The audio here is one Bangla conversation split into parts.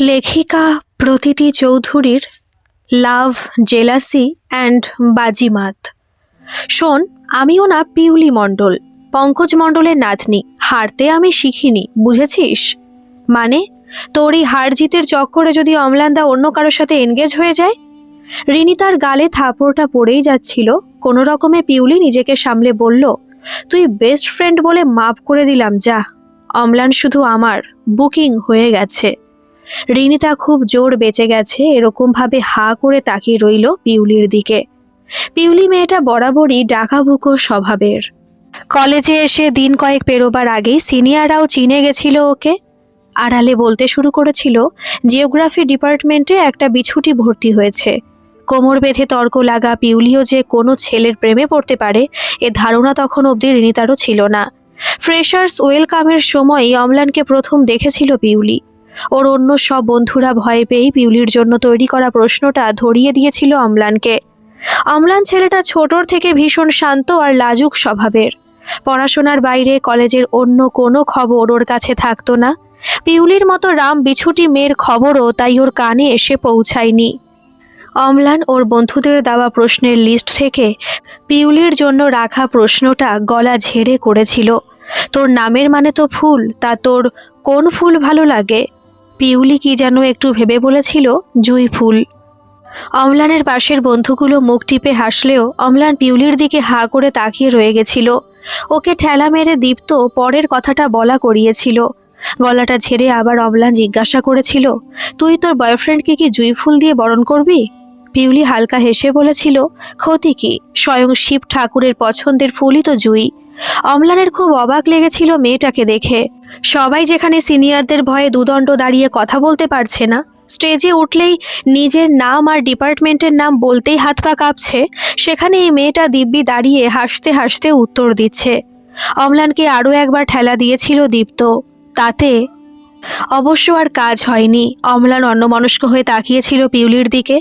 লেখিকা প্রতীতি চৌধুরীর লাভ, জেলাসি অ্যান্ড বাজিমাত। শোন, আমিও না পিউলি মণ্ডল, পঙ্কজ মণ্ডলের নাতনি। হারতে আমি শিখিনি, বুঝেছিস? মানে, তোর এই হার জিতের চক্করে যদি অম্লানদা অন্য কারোর সাথে এনগেজ হয়ে যায়। রিনি তার গালে থাপড়টা পড়েই যাচ্ছিল। কোনো রকমে পিউলি নিজেকে সামলে বলল, তুই বেস্ট ফ্রেন্ড বলে মাফ করে দিলাম, যা। অম্লান শুধু আমার, বুকিং হয়ে গেছে। রিনিতা খুব জোর বেঁচে গেছে এরকমভাবে হা করে তাকিয়ে রইল পিউলির দিকে। পিউলি মেয়েটা বরাবরই ডাকাবুকো স্বভাবের। কলেজে এসে দিন কয়েক পেরোবার আগেই সিনিয়ররাও চিনে গেছিল ওকে। আড়ালে বলতে শুরু করেছিল, জিওগ্রাফি ডিপার্টমেন্টে একটা বিছুটি ভর্তি হয়েছে। কোমর বেঁধে তর্ক লাগা পিউলিও যে কোনো ছেলের প্রেমে পড়তে পারে এ ধারণা তখন অবধি রিনিতারও ছিল না। ফ্রেশার্স ওয়েলকামের সময়ই অম্লানকে প্রথম দেখেছিল পিউলি। ওর অন্য সব বন্ধুরা ভয় পেয়েই পিউলির জন্য তৈরি করা প্রশ্নটা ধরিয়ে দিয়েছিল অম্লানকে। অম্লান ছেলেটা ছোটর থেকে ভীষণ শান্ত আর লাজুক স্বভাবের। পড়াশোনার বাইরে কলেজের অন্য কোনো খবর ওর কাছে থাকতো না। পিউলির মতো রাম বিছুটি মেয়ের খবরও তাই ওর কানে এসে পৌঁছায়নি। অম্লান ওর বন্ধুদের দেওয়া প্রশ্নের লিস্ট থেকে পিউলির জন্য রাখা প্রশ্নটা গলা ঝেড়ে করেছিল। তোর নামের মানে তো ফুল, তা তোর কোন ফুল ভালো লাগে? পিউলি কি যেন একটু ভেবে বলেছিল, জুঁই ফুল। অম্লানের পাশের বন্ধুগুলো মুখ টিপে হাসলেও অম্লান পিউলির দিকে হা করে তাকিয়ে রয়ে গেছিল। ওকে ঠেলা মেরে দীপ্ত পরের কথাটা বলা করিয়েছিল। গলাটা ঝেড়ে আবার অম্লান জিজ্ঞাসা করেছিল, তুই তোর বয়ফ্রেন্ডকে কি জুঁই ফুল দিয়ে বরণ করবি? পিউলি হালকা হেসে বলেছিল, ক্ষতি কি, স্বয়ং শিব ঠাকুরের পছন্দের ফুলই তো জুঁই। অম্লানের খুব অবাক লেগেছিল মেয়েটাকে দেখে। সবাই যেখানে সিনিয়রদের ভয়ে দুদণ্ড দাঁড়িয়ে কথা বলতে পারছে না, স্টেজে উঠলেই নিজের নাম আর ডিপার্টমেন্টের নাম বলতেই হাত পা কাঁপছে, সেখানে এই মেয়েটা দিব্যি দাঁড়িয়ে হাসতে হাসতে উত্তর দিচ্ছে। অম্লানকে আরও একবার ঠেলা দিয়েছিল দীপ্ত, তাতে অবশ্য আর কাজ হয়নি। অম্লান অন্যমনস্ক হয়ে তাকিয়েছিল পিউলির দিকে।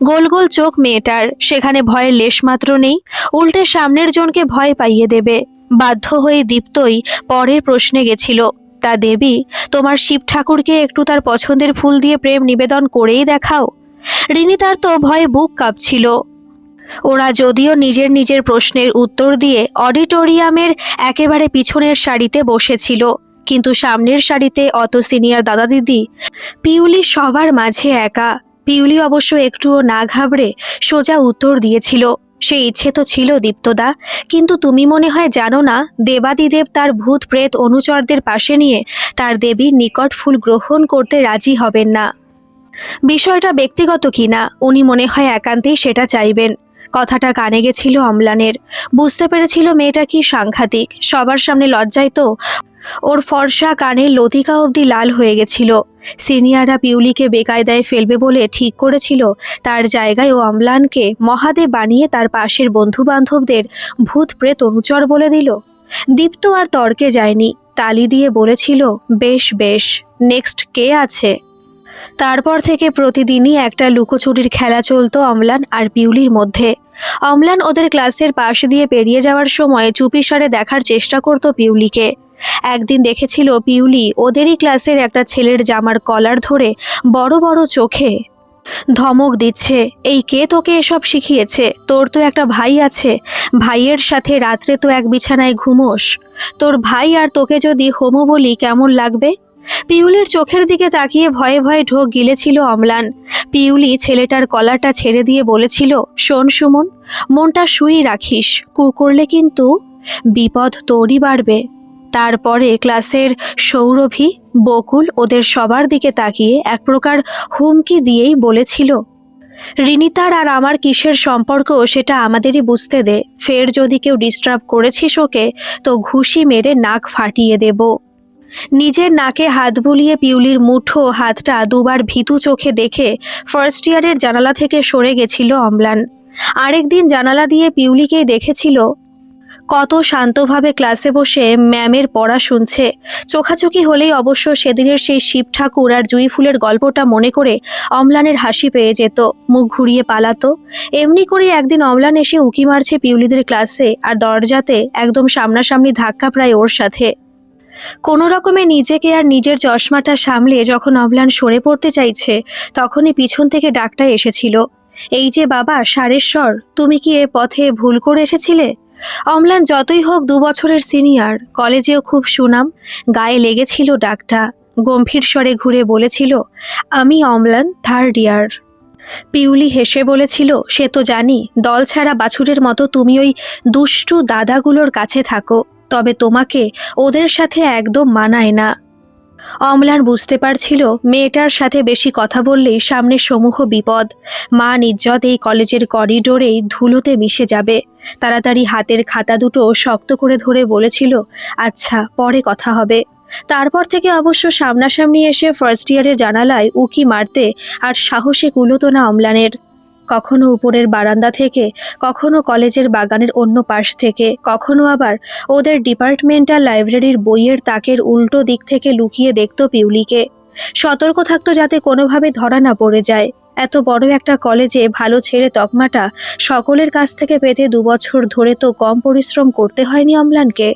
গোল গোল চোখ মেয়েটার, সেখানে ভয়ের লেশমাত্র নেই, উল্টে সামনের জনকে ভয় পাইয়ে দেবে। বাধ্য হয়ে দীপ্তই পরের প্রশ্নে গেছিল, তা দেবী, তোমার শিব ঠাকুরকে একটু তার পছন্দের ফুল দিয়ে প্রেম নিবেদন করেই দেখাও। রিনি তার তো ভয়ে বুক কাঁপছিল। ওরা যদিও নিজের নিজের প্রশ্নের উত্তর দিয়ে অডিটোরিয়ামের একেবারে পিছনের সারিতে বসেছিল, কিন্তু সামনের সারিতে অত সিনিয়র দাদা দিদি, পিউলি সবার মাঝে একা। পিউলি অবশ্য একটুও না ঘাবড়ে সোজা উত্তর দিয়েছিল, সে ইচ্ছে তো ছিল দীপ্তদা, কিন্তু তুমি মনে হয় জানো না, দেবাদিদেব তার ভূত প্রেত অনুচরদের পাশে নিয়ে তার দেবীর নিকট ফুল গ্রহণ করতে রাজি হবেন না। বিষয়টা ব্যক্তিগত কিনা, উনি মনে হয় একান্তেই সেটা চাইবেন। কথাটা কানে গেছিল অম্লানের। বুঝতে পেরেছিল মেয়েটা কি সাংঘাতিক। সবার সামনে লজ্জায় তো ওর ফর্সা কানের লতিকা অবধি লাল হয়ে গেছিল। সিনিয়ররা পিউলিকে বেকায়দায় ফেলবে বলে ঠিক করেছিল, তার জায়গায় ও অম্লানকে মহাদেব বানিয়ে তার পাশের বন্ধু বান্ধবদের ভূত প্রেত অনুচর বলে দিল। দীপ্ত আর তর্কে যায়নি, তালি দিয়ে বলেছিল, বেশ বেশ, নেক্সট কে আছে? তারপর থেকে প্রতিদিনই একটা লুকোচুরির খেলা চলতো অম্লান আর পিউলির মধ্যে। অম্লান ওদের ক্লাসের পাশ দিয়ে পেরিয়ে যাওয়ার সময় চুপিসারে দেখার চেষ্টা করত পিউলিকে। একদিন দেখেছিল পিউলি ওদেরই ক্লাসের একটা ছেলের জামার কলার ধরে বড় বড় চোখে ধমক দিচ্ছে, এই কে তোকে এসব শিখিয়েছে? তোর তো একটা ভাই আছে, ভাইয়ের সাথে রাত্রে তো এক বিছানায় ঘুমোস। তোর ভাই আর তোকে যদি হোমো বলি কেমন লাগবে? পিউলির চোখের দিকে তাকিয়ে ভয়ে ভয়ে ঢোক গিলেছিল অম্লান। পিউলি ছেলেটার কলারটা ছেড়ে দিয়ে বলেছিল, শোন সুমন, মনটা শুই রাখিস, কু করলে কিন্তু বিপদ তোরই বাড়বে। তারপরে ক্লাসের সৌরভী, বকুল ওদের সবার দিকে তাকিয়ে এক প্রকার হুমকি দিয়েই বলেছিল, রিনিতার আর আমার কিসের সম্পর্ক সেটা আমাদেরই বুঝতে দে। ফের যদি কেউ ডিস্টার্ব করেছিস ওকে, তো ঘুষি মেরে নাক ফাটিয়ে দেব। নিজের নাকে হাত বুলিয়ে পিউলির মুঠো হাতটা দুবার ভীতু চোখে দেখে ফার্স্ট ইয়ারের জানালা থেকে সরে গেছিল অম্লান। আরেকদিন জানালা দিয়ে পিউলিকেই দেখেছিল কত শান্তভাবে ক্লাসে বসে ম্যামের পড়া শুনছে। চোখাচোখি হলেই অবশ্য সেদিনের সেই শিব ঠাকুর আর জুঁই ফুলের গল্পটা মনে করে অম্লানের হাসি পেয়ে যেত, মুখ ঘুরিয়ে পালাতো। এমনি করে একদিন অম্লান এসে উকি মারছে পিউলিদের ক্লাসে, আর দরজাতে একদম সামনাসামনি ধাক্কা প্রায় ওর সাথে। কোনো রকমে নিজেকে আর নিজের চশমাটা সামলে যখন অম্লান সরে পড়তে চাইছে, তখনই পিছন থেকে ডাকটা এসেছিল, এই যে বাবা সারেশ্বর, তুমি কি এ পথে ভুল করে এসেছিলে? অম্লান যতই হোক 2 বছরের সিনিয়র, কলেজেও খুব সুনাম, গায়ে লেগেছিল ডাকটা। গম্ভীর স্বরে ঘুরে বলেছিল, আমি অম্লান, 3rd ইয়ার। পিউলি হেসে বলেছিল, সে তো জানি, দল ছাড়া বাছুরের মতো তুমি ওই দুষ্টু দাদাগুলোর কাছে থাকো, তবে তোমাকে ওদের সাথে একদম মানায় না। অম্লান বুঝতে পারছিল মেয়েটার সাথে বেশি কথা বললেই সামনে সমূহ বিপদ, মান ইজ্জত এই কলেজের করিডোরেই ধুলোতে মিশে যাবে। তাড়াতাড়ি হাতের খাতা দুটো শক্ত করে ধরে বলেছিল, আচ্ছা পরে কথা হবে। তারপর থেকে অবশ্য সামনাসামনি এসে 1st ইয়ারের জানালায় উকি মারতে আর সাহসে কুলোতো না অম্লানের। কখনো উপরের বারান্দা থেকে, কখনো কলেজের বাগানের অন্য পাশ থেকে, কখনো আবার ওদের ডিপার্টমেন্টাল লাইব্রেরির বইয়ের তাকের উল্টো দিক থেকে লুকিয়ে দেখত পিউলিকে। সতর্ক থাকতো যাতে কোনোভাবে ধরা না পড়ে যায়। এত বড় একটা কলেজে ভালো ছেলে তকমাটা সকলের কাছ থেকে পেতে 2 বছর ধরে তো কম পরিশ্রম করতে হয়নি অম্লানকে।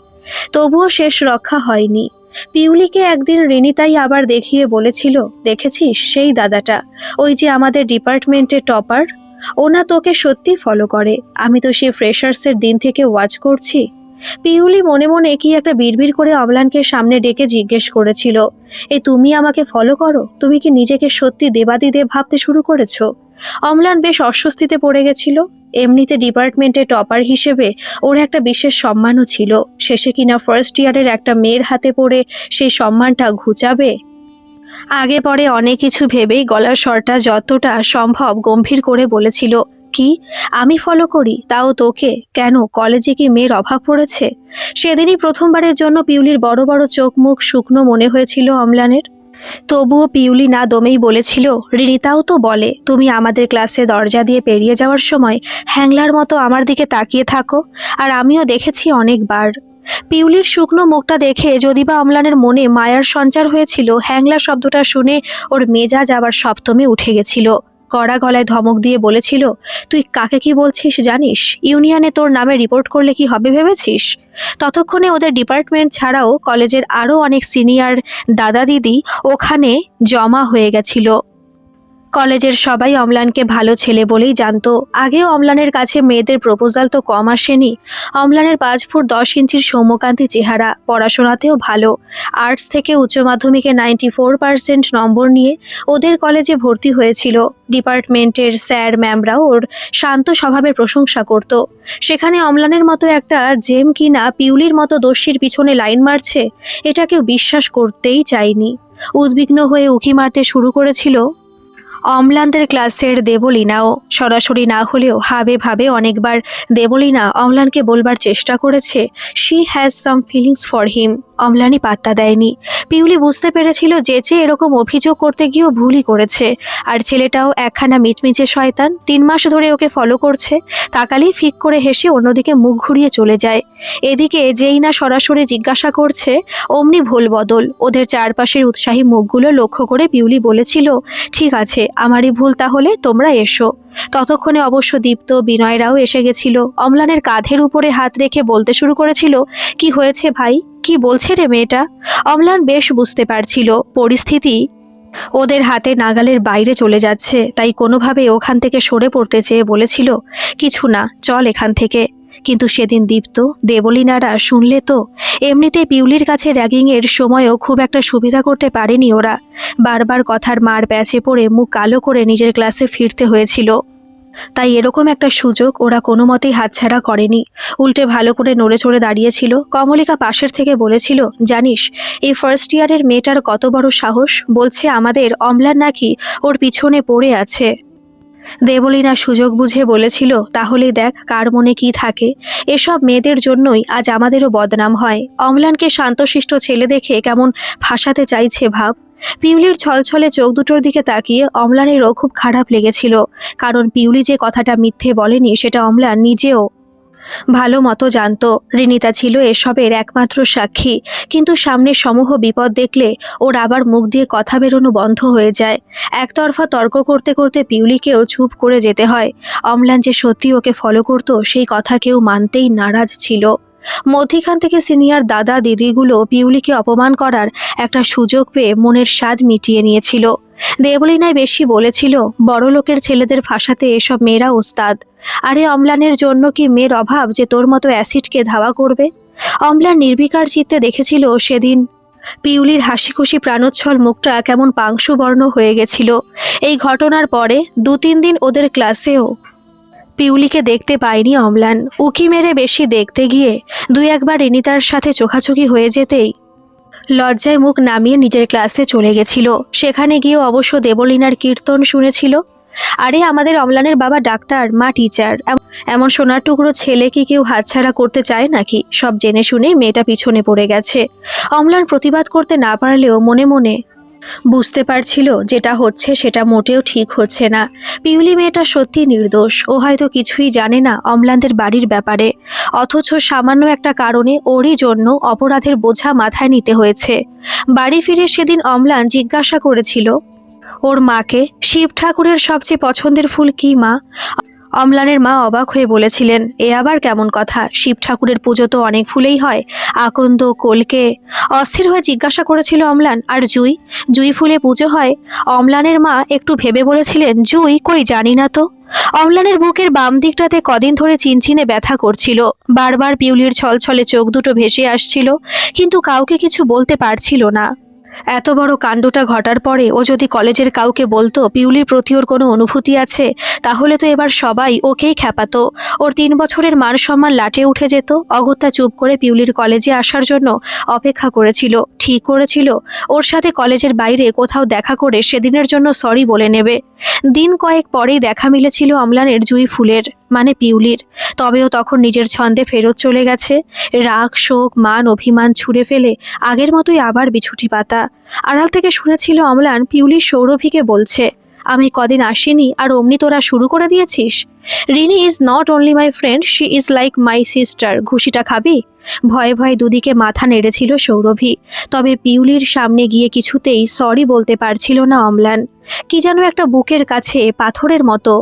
তবুও শেষ রক্ষা হয়নি। পিউলিকে একদিন রিনিতাই আবার দেখিয়ে বলেছিল, দেখেছিস সেই দাদাটা, ওই যে আমাদের ডিপার্টমেন্টের টপার, ওনা তোকে সত্যি ফলো করে। আমি তো সে ফ্রেশার্সের দিন থেকে ওয়াচ করছি। পিউলি মনে মনে কি একটা বিড়বিড় করে অম্লানকে সামনে ডেকে জিজ্ঞেস করেছিল, তুমি আমাকে ফলো করো? তুমি কি নিজেকে সত্যি দেবাদিদেব ভাবতে শুরু করেছো? অম্লান বেশ অস্বস্তিতে পড়ে গেছিল। এমনিতে ডিপার্টমেন্টের টপার হিসেবে ওর একটা বিশেষ সম্মানও ছিল, শেষে কিনা 1st ইয়ারের একটা মেয়ের হাতে পড়ে সেই সম্মানটা ঘুচাবে। আগে পরে অনেক কিছু ভেবেই গলার স্বরটা যতটা সম্ভব গম্ভীর করে বলেছিল, কি আমি ফলো করি, তাও তোকে? কেন, কলেজে কি মেয়ের অভাব পড়েছে? সেদিনই প্রথমবারের জন্য পিউলির বড় বড় চোখ মুখ শুকনো মনে হয়েছিল অম্লানের। তবুও পিউলি না দমেই বলেছিল, রিনিতাও তো বলে তুমি আমাদের ক্লাসে দরজা দিয়ে পেরিয়ে যাওয়ার সময় হ্যাংলার মতো আমার দিকে তাকিয়ে থাকো, আর আমিও দেখেছি অনেকবার। পিউলির শুকনো মুখটা দেখে যদিবা অম্লানের মনে মায়ার সঞ্চার হয়েছিল, হ্যাংলা শব্দটা শুনে ওর মেজাজ আবার সপ্তমে উঠে গেছিল। কড়া গলায় ধমক দিয়ে বলেছিল, তুই কাকে কি বলছিস জানিস? ইউনিয়নে তোর নামে রিপোর্ট করলে কি হবে ভেবেছিস? ততক্ষণে ওদের ডিপার্টমেন্ট ছাড়াও কলেজের আরও অনেক সিনিয়র দাদা দিদি ওখানে জমা হয়ে গেছিল। কলেজের সবাই অম্লানকে ভালো ছেলে বলেই জানতো। আগেও অম্লানের কাছে মেয়েদের প্রপোজাল তো কম আসেনি। অম্লানের 5 ফুট 10 ইঞ্চির সৌম্যকান্তি চেহারা, পড়াশোনাতেও ভালো, আর্টস থেকে উচ্চ মাধ্যমিকে 94% নম্বর নিয়ে ওদের কলেজে ভর্তি হয়েছিল। ডিপার্টমেন্টের স্যার ম্যামরাও ওর শান্ত স্বভাবের প্রশংসা করত। সেখানে অম্লানের মতো একটা জেম কিনা পিউলির মতো দস্যির পিছনে লাইন মারছে, এটা কেউ বিশ্বাস করতেই চায়নি। উদ্বিগ্ন হয়ে উকি মারতে শুরু করেছিল অম্লানদের ক্লাসের দেবলীনাও। সরাসরি না হলেও হাবে ভাবে অনেকবার দেবলীনা অম্লানকে বলবার চেষ্টা করেছে she has some feelings for him. অম্লানই পাত্তা দেয়নি। পিউলি বুঝতে পেরেছিল যে এরকম অভিযোগ করতে গিয়েও ভুলই করেছে। আর ছেলেটাও একখানা মিচমিচে শয়তান, 3 মাস ধরে ওকে ফলো করছে। তাকালেই ফিক করে হেসে অন্যদিকে মুখ ঘুরিয়ে চলে যায়। এদিকে যেই না সরাসরি জিজ্ঞাসা করছে অমনি ভুল বদল। ওদের চারপাশের উৎসাহী মুখগুলো লক্ষ্য করে পিউলি বলেছিল, ঠিক আছে আমারই ভুল, তাহলে তোমরা এসো। ততক্ষণে অবশ্য দীপ্ত বিনয়রাও এসে গেছিল। অম্লানের কাঁধের উপরে হাত রেখে বলতে শুরু করেছিল, কি হয়েছে ভাই, কি বলছে রে মেয়েটা? অম্লান বেশ বুঝতে পারছিল পরিস্থিতি ওদের হাতে নাগালের বাইরে চলে যাচ্ছে, তাই কোনোভাবে ওখান থেকে সরে পড়তে চেয়ে বলেছিল, কিছু না, চল এখান থেকে। কিন্তু সেদিন দীপ্ত দেবলীনারা শুনলে তো। এমনিতে পিউলির কাছে র্যাগিংয়ের সময়ও খুব একটা সুবিধা করতে পারেনি ওরা। বারবার কথার মার প্যাচে পড়ে মুখ কালো করে নিজের ক্লাসে ফিরতে হয়েছিল। তাই এরকম একটা সুযোগ ওরা কোনো মতেই হাতছাড়া করেনি। উল্টে ভালো করে নড়ে চড়ে দাঁড়িয়েছিল। কমলিকা পাশের থেকে বলেছিল, জানিস এই 1st ইয়ারের মেয়েটার কত বড় সাহস, বলছে আমাদের অম্লান নাকি ওর পিছনে পড়ে আছে। দেবলীনা সুযোগ বুঝে বলেছিল, তাহলে দেখ কার মনে কি থাকে। এসব মেয়েদের জন্যই আজ আমাদেরও বদনাম হয়। অম্লানকে শান্তশিষ্ট ছেলে দেখে কেমন ফাঁসাতে চাইছে ভাব। পিউলির ছলছলে চোখ দুটোর দিকে তাকিয়ে অম্লানেরও খুব খারাপ লেগেছিল, কারণ পিউলি যে কথাটা মিথ্যে বলেনি সেটা অম্লান নিজেও ভালো মতো জানত। রিনিতা ছিল এসবের একমাত্র সাক্ষী, কিন্তু সামনে সমূহ বিপদ দেখলে ওর আবার মুখ দিয়ে কথা বেরোনো বন্ধ হয়ে যায়। একতরফা তর্ক করতে করতে পিউলিকেও চুপ করে যেতে হয়। অম্লান যে সত্যি ওকে ফলো করত সেই কথা কেউ মানতেই নারাজ ছিল। মধ্যিখান থেকে সিনিয়র দাদা দিদিগুলো পিউলিকে অপমান করার একটা সুযোগ পেয়ে মনের স্বাদ মিটিয়ে নিয়েছিল। দেবলীনায় বেশি বলেছিল, বড় লোকের ছেলেদের ফাঁসাতে এসব মেয়েরা ওস্তাদ। আরে অম্লানের জন্য কি মেয়ের অভাব যে তোর মতো অ্যাসিডকে ধাওয়া করবে? অম্লান নির্বিকার চিত্তে দেখেছিল সেদিন পিউলির হাসিখুশি প্রাণোচ্ছল মুখটা কেমন পাংশুবর্ণ হয়ে গেছিল। এই ঘটনার পরে 2-3 দিন ওদের ক্লাসেও পিউলিকে দেখতে পায়নি অম্লান। উকি মেরে বেশি দেখতে গিয়ে 2-1বার রিনিতার সাথে চোখাচোখি হয়ে যেতেই লজ্জায় মুখ নামিয়ে নিজের ক্লাসে চলে গেছিল। সেখানে গিয়েও অবশ্য দেবলীনার কীর্তন শুনেছিল। আরে আমাদের অম্লানের বাবা ডাক্তার, মা টিচার, এমন সোনার টুকরো ছেলে কি কেউ হাতছাড়া করতে চায় নাকি? সব জেনে শুনে মেয়েটা পিছনে পড়ে গেছে। অম্লান প্রতিবাদ করতে না পারলেও মনে মনে বুঝতে পারছিল যেটা হচ্ছে সেটা মোটেও ঠিক হচ্ছে না। পিউলি মেয়েটা সত্যি নির্দোষ। ও হয়তো কিছুই জানে না অম্লানদের বাড়ির ব্যাপারে, অথচ সামান্য একটা কারণে ওরই জন্য অপরাধের বোঝা মাথায় নিতে হয়েছে। বাড়ি ফিরে সেদিন অম্লান জিজ্ঞাসা করেছিল ওর মাকে, শিব ঠাকুরের সবচেয়ে পছন্দের ফুল কি মা? অম্লানের মা অবাক হয়ে বলেছিলেন, এ আবার কেমন কথা? শিব ঠাকুরের পুজো তো অনেক ফুলেই হয়, আকন্দ, কলকে। অস্থির হয়ে জিজ্ঞাসা করেছিল অম্লান, আর জুই? জুই ফুলে পুজো হয়? অম্লানের মা একটু ভেবে বলেছিলেন, জুই কই জানি না তো। অম্লানের বুকের বাম দিকটাতে কদিন ধরে চিনচিনে ব্যথা করছিল। বারবার পিউলির ছলছলে চোখ দুটো ভেসে আসছিল, কিন্তু কাউকে কিছু বলতে পারছিল না। এত বড় কাণ্ডটা ঘটার পরে ও যদি কলেজের কাউকে বলতো পিউলির প্রতি ওর কোনো অনুভূতি আছে, তাহলে তো এবার সবাই ওকেই খ্যাপাতো। ওর 3 বছরের মান সম্মান লাটে উঠে যেত। অগত্যা চুপ করে পিউলির কলেজে আসার জন্য অপেক্ষা করেছিল। ঠিক করেছিল ওর সাথে কলেজের বাইরে কোথাও দেখা করে সেদিনের জন্য সরি বলে নেবে। দিন কয়েক পরেই দেখা মিলেছিল অম্লানের জুই ফুলের, মানে পিউলির। তবেও তখন নিজের ছন্দে ফেরত চলে গেছে। রাগ, শোক, মান, অভিমান ছুঁড়ে ফেলে আগের মতোই আবার বিছুটি পাতা। আড়াল থেকে শুনেছিল অম্লান পিউলি সৌরভীকে বলছে, আমি কদিন আসিনি আর অমনি তোরা শুরু করে দিয়েছিস। Rini is not only my friend, she is like my sister. ঘুষিটা খাবি? ভয়ে ভয়ে দুদিকে মাথা নেড়েছিল সৌরভী। তবে পিউলির সামনে গিয়ে কিছুতেই সরি বলতে পারছিল না অম্লান। কি যেন একটা বুকের কাছে পাথরের মতো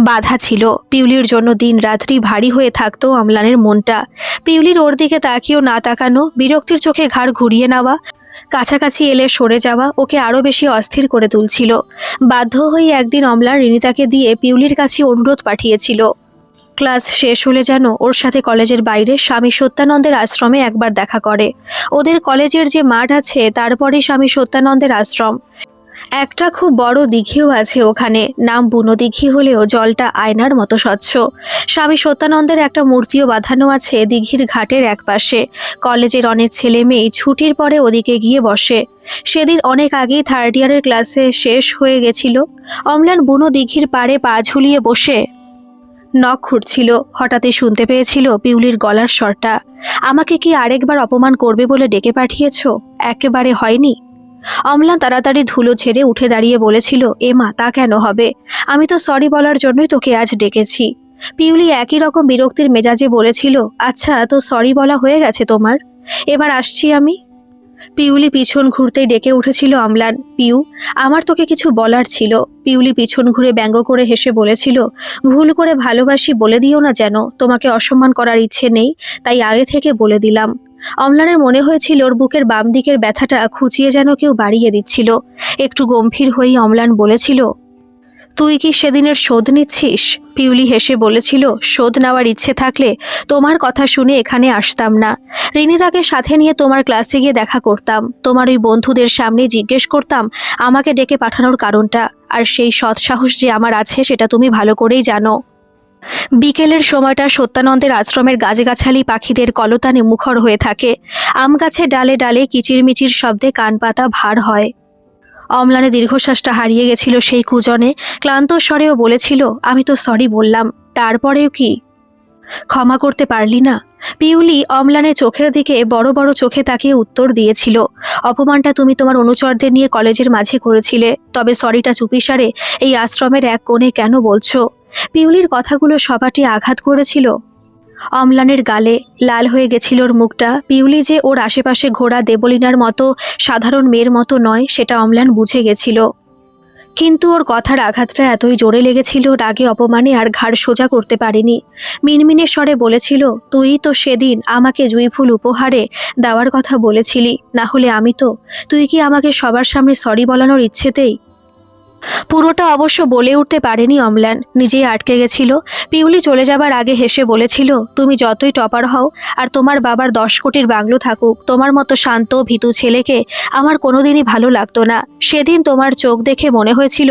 বাধা ছিল। পিউলির জন্য দিন রাত্রি ভারী হয়ে থাকতো অম্লানের মনটা। পিউলির ওর দিকে তাকিয়েও না তাকানো, বিরক্তির চোখে ঘাড় ঘুরিয়ে নেওয়া, কাছাকাছি এলে সরে যাওয়া ওকে আরও বেশি অস্থির করে তুলছিল। বাধ্য হয়ে একদিন অম্লান রিনিতাকে দিয়ে পিউলির কাছে অনুরোধ পাঠিয়েছিল, ক্লাস শেষ হলে যেন ওর সাথে কলেজের বাইরে স্বামী সত্যানন্দের আশ্রমে একবার দেখা করে। ওদের কলেজের যে মাঠ আছে তারপরে স্বামী সত্যানন্দের আশ্রম। একটা খুব বড় দিঘিও আছে ওখানে, নাম বুনো দিঘি হলেও জলটা আয়নার মতো স্বচ্ছ। স্বামী সত্যানন্দের একটা মূর্তিও বাঁধানো আছে দিঘির ঘাটের একপাশে। কলেজের অনেক ছেলে মেয়ে ছুটির পরে ওদিকে গিয়ে বসে। সেদিন অনেক আগেই 3rd ইয়ারের ক্লাসে শেষ হয়ে গেছিল। অম্লান বুনো দিঘির পাড়ে পা ঝুলিয়ে বসে নখ খুঁড়ছিল। হঠাৎই শুনতে পেয়েছিল পিউলির গলার স্বরটা, আমাকে কি আরেকবার অপমান করবে বলে ডেকে পাঠিয়েছ? একেবারে হয়নি। অম্লান তাড়াতাড়ি ধুলো ছেড়ে উঠে দাঁড়িয়ে বলেছিল, এ মা, তা কেন হবে? আমি তো সরি বলার জন্যই তোকে আজ ডেকেছি। পিউলি একই রকম বিরক্তির মেজাজে বলেছিল, আচ্ছা তো সরি বলা হয়ে গেছে তোমার, এবার আসছি আমি। পিউলি পিছন ঘুরতেই ডেকে উঠেছিল অম্লান, পিউ, আমার তোকে কিছু বলার ছিল। পিউলি পিছন ঘুরে ব্যঙ্গ করে হেসে বলেছিল, ভুল করে ভালোবাসি বলে দিও না যেন, তোমাকে অসম্মান করার ইচ্ছে নেই, তাই আগে থেকে বলে দিলাম। অম্লানের মনে হয়েছিল ওর বুকের বাম দিকের ব্যথাটা খুঁচিয়ে যেন কেউ বাড়িয়ে দিচ্ছিল। একটু গম্ভীর হয়েই অম্লান বলেছিল, তুই কি সেদিনের শোধ নিচ্ছিস? পিউলি হেসে বলেছিল, শোধ নেওয়ার ইচ্ছে থাকলে তোমার কথা শুনে এখানে আসতাম না। রিনিতাকে সাথে নিয়ে তোমার ক্লাসে গিয়ে দেখা করতাম, তোমার ওই বন্ধুদের সামনে জিজ্ঞেস করতাম আমাকে ডেকে পাঠানোর কারণটা। আর সেই সৎ সাহস যে আমার আছে সেটা তুমি ভালো করেই জানো। বিকেলের সময়টা সত্যানন্দের আশ্রমের গাছগাছালি পাখিদের কলতানে মুখর হয়ে থাকে। আম গাছের ডালে ডালে কিচিরমিচির শব্দে কান পাতা ভার হয়। অম্লানে দীর্ঘশ্বাসটা হারিয়ে গেছিল সেই কুজনে। ক্লান্ত স্বরেও বলেছিল, আমি তো সরি বললাম, তারপরেও কি ক্ষমা করতে পারলি না? পিউলি অম্লানের চোখের দিকে বড় বড় চোখে তাকিয়ে উত্তর দিয়েছিল, অপমানটা তুমি তোমার অনুচরদের নিয়ে কলেজের মাঝে করেছিলে, তবে সরিটা চুপিসারে এই আশ্রমের এক কোণে কেন বলছো? পিউলির কথাগুলো সবাটি আঘাত করেছিল অম্লানের গালে। লাল হয়ে গেছিল ওর মুখটা। পিউলি যে ওর আশেপাশে ঘোরা দেবলীনার মতো সাধারণ মেয়ের মতো নয় সেটা অম্লান বুঝে গেছিল। কিন্তু ওর কথার আঘাতটা এতই জোরে লেগেছিল, রাগে অপমানে আর ঘাড় সোজা করতে পারেনি। মিনমিনে স্বরে বলেছিল, তুই তো সেদিন আমাকে জুঁইফুল উপহারে দেওয়ার কথা বলেছিলি, না হলে আমি তো। তুই কি আমাকে সবার সামনে সরি বলানোর ইচ্ছেতেই? পুরোটা অবশ্য বলে উঠতে পারেনি অম্লান, নিজেই আটকে গেছিল। পিউলি চলে যাবার আগে হেসে বলেছিল, তুমি যতই টপার হও আর তোমার বাবার 10 কোটির বাংলো থাকুক, তোমার মতো শান্ত ভীতু ছেলেকে আমার কোনোদিনই ভালো লাগতো না। সেদিন তোমার চোখ দেখে মনে হয়েছিল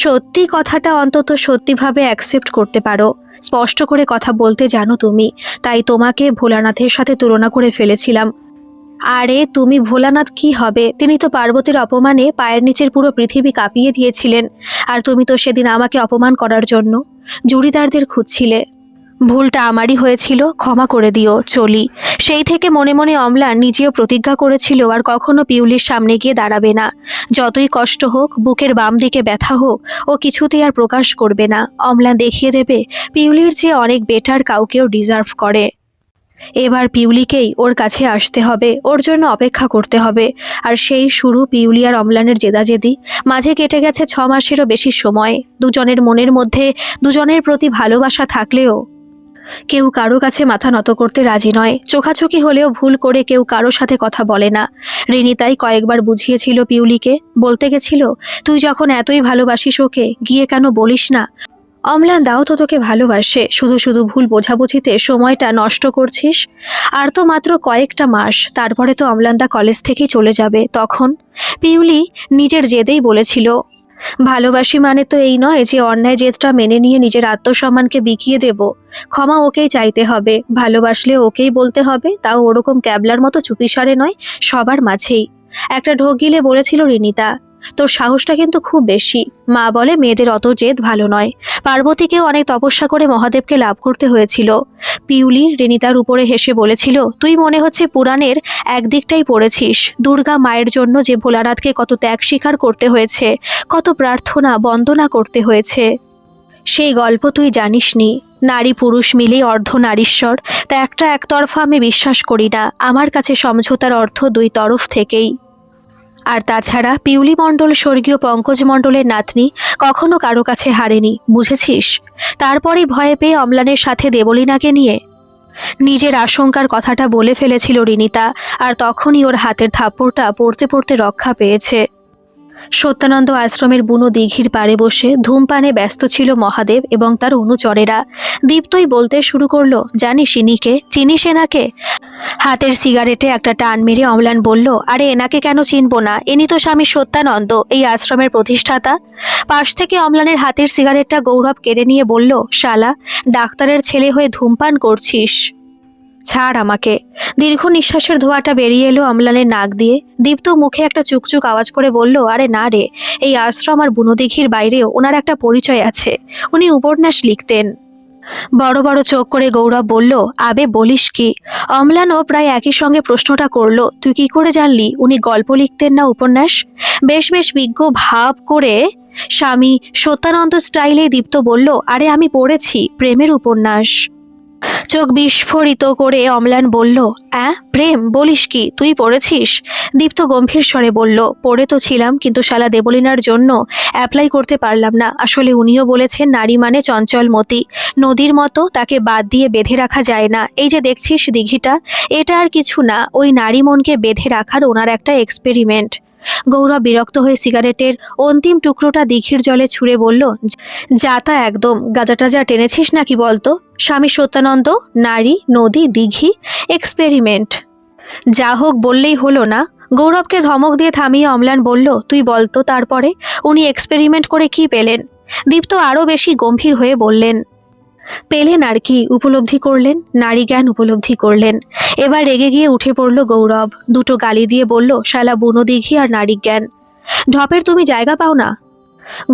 সত্যি কথাটা অন্তত সত্যিভাবে অ্যাকসেপ্ট করতে পারো। স্পষ্ট করে কথা বলতে জানো তুমি, তাই তোমাকে ভোলানাথের সাথে তুলনা করে ফেলেছিলাম। আরে তুমি ভোলানাথ কি হবে, তিনি তো পার্বতীর অপমানে পায়ের নিচের পুরো পৃথিবী কাঁপিয়ে দিয়েছিলেন। আর তুমি তো সেদিন আমাকে অপমান করার জন্য জুড়িদারদের খুঁজছিলে। ভুলটা আমারই হয়েছিল, ক্ষমা করে দিও, চলি। সেই থেকে মনে মনে অম্লান নিজেও প্রতিজ্ঞা করেছিল আর কখনো পিউলির সামনে গিয়ে দাঁড়াবে না। যতই কষ্ট হোক, বুকের বাম দিকে ব্যথা হোক, ও কিছুতেই আর প্রকাশ করবে না। অম্লান দেখিয়ে দেবে পিউলির চেয়ে অনেক বেটার কাউকেও ডিজার্ভ করে। এবার পিউলিকেই ওর কাছে আসতে হবে, ওর জন্য অপেক্ষা করতে হবে। আর সেই শুরু পিউলি আর অম্লানের জেদাজেদি। মাঝে কেটে গেছে 6 মাসেরও বেশি সময়। দুজনের মনের মধ্যে দুজনের প্রতি ভালোবাসা থাকলেও কেউ কারো কাছে মাথা নত করতে রাজি নয়। চোখাচোখি হলেও ভুল করে কেউ কারো সাথে কথা বলে না। রিনি তাই কয়েকবার বুঝিয়েছিল পিউলিকে, বলতে গেছিল, তুই যখন এতই ভালোবাসিস ওকে, গিয়ে কেন বলিস না অম্লান দাও তো তোকে ভালোবাসে, শুধু শুধু ভুল বোঝাবুঝিতে সময়টা নষ্ট করছিস। আর তো মাত্র কয়েকটা মাস, তারপরে তো অম্লানদা কলেজ থেকেই চলে যাবে। তখন পিউলি নিজের জেদেই বলেছিল, ভালোবাসি মানে তো এই নয় যে অন্যায় জেদটা মেনে নিয়ে নিজের আত্মসম্মানকে বিকিয়ে দেব। ক্ষমা ওকেই চাইতে হবে, ভালোবাসলে ওকেই বলতে হবে, তাও ওরকম ক্যাবলার মতো চুপিসারে নয়, সবার মাঝেই। একটা ঢোক গিলে বলেছিল রিনিতা, তোর সাহসটা কিন্তু খুব বেশি। মা বলে মেয়েদের অত জেদ ভালো নয়। পার্বতীকেও অনেক তপস্যা করে মহাদেবকে লাভ করতে হয়েছিল। পিউলি রিনিতার উপরে হেসে বলেছিল, তুই মনে হচ্ছে পুরাণের একদিকটাই পড়েছিস। দুর্গা মায়ের জন্য যে ভোলানাথকে কত ত্যাগ স্বীকার করতে হয়েছে, কত প্রার্থনা বন্দনা করতে হয়েছে, সেই গল্প তুই জানিসনি। নারী পুরুষ মিলেই অর্ধ নারীশ্বর, তা একটা একতরফা আমি বিশ্বাস করি না। আমার কাছে সমঝোতার অর্থ দুই তরফ থেকেই। আর তাছাড়া পিউলি মণ্ডল স্বর্গীয় পঙ্কজ মণ্ডলের নাতনি, কখনো কারো কাছে হারেনি, বুঝেছিস? তারপরই ভয়ে পেয়ে অম্লানের সাথে দেবলীনাকে নিয়ে নিজের আশঙ্কার কথাটা বলে ফেলেছিল রিনিতা। আর তখনই ওর হাতের থাপ্পড়টা পড়তে পড়তে রক্ষা পেয়েছে। সত্যানন্দ আশ্রমের বুনো দিঘির পাড়ে বসে ধূমপানে ব্যস্ত ছিল মহাদেব এবং তার অনুচরেরা। দীপ্তই বলতে শুরু করলো, জানিস ইনিকে, চিনিস এনাকে? হাতের সিগারেটে একটা টান মেরে অম্লান বলল, আরে এনাকে কেন চিনবো না, ইনি তো স্বামী সত্যানন্দ, এই আশ্রমের প্রতিষ্ঠাতা। পাশ থেকে অম্লানের হাতের সিগারেটটা গৌরব কেড়ে নিয়ে বলল, শালা, ডাক্তারের ছেলে হয়ে ধূমপান করছিস, ছাড় আমাকে। দীর্ঘ নিঃশ্বাসের ধোঁয়াটা বেরিয়ে এলো অম্লানের নাক দিয়ে। দীপ্ত মুখে একটা চুকচুক আওয়াজ করে বলল, আরে না রে, এই আশ্রম আর বুনোদিঘির বাইরেও ওনার একটা পরিচয় আছে। উনি উপন্যাস লিখতেন। বড় বড় চোখ করে গৌরব বলল, আবে বলিস কি? অম্লানও প্রায় একই সঙ্গে প্রশ্নটা করলো, তুই কি করে জানলি উনি গল্প লিখতেন না উপন্যাস? বেশ বেশ বিজ্ঞ ভাব করে স্বামী সত্যানন্দ স্টাইলে দীপ্ত বলল, আরে আমি পড়েছি প্রেমের উপন্যাস। চোখ বিস্ফোরিত করে অম্লান বলল, প্রেম বলিস কি, তুই পড়েছিস? দীপ্ত গম্ভীর স্বরে বলল, পড়ে তো ছিলাম, কিন্তু শালা দেবলীনার জন্য অ্যাপ্লাই করতে পারলাম না। আসলে উনিও বলেছেন নারী মানে চঞ্চলমতি, নদীর মতো, তাকে বাদ দিয়ে বেঁধে রাখা যায় না। এই যে দেখছিস দিঘিটা, এটা আর কিছু না, ওই নারী মনকে বেঁধে রাখার ওনার একটা এক্সপেরিমেন্ট। গৌরব বিরক্ত হয়ে সিগারেটের অন্তিম টুকরোটা দিঘির জলে ছুঁড়ে বলল, যাতা একদম, গাঁজা টাজা টেনেছিস নাকি বলতো? স্বামী সত্যানন্দ, নারী, নদী, দিঘি, এক্সপেরিমেন্ট, যা হোক বললেই হলো না? গৌরবকে ধমক দিয়ে থামিয়ে অম্লান বলল, তুই বলতো তারপরে উনি এক্সপেরিমেন্ট করে কি পেলেন? দীপ্ত আরও বেশি গম্ভীর হয়ে বললেন, পেলেন আর কি, উপলব্ধি করলেন, নারী জ্ঞান উপলব্ধি করলেন। এবার রেগে গিয়ে উঠে পড়ল গৌরব, দুটো গালি দিয়ে বলল, শালা বুনো দিঘি আর নারী জ্ঞান, ঢপের তুমি জায়গা পাও না?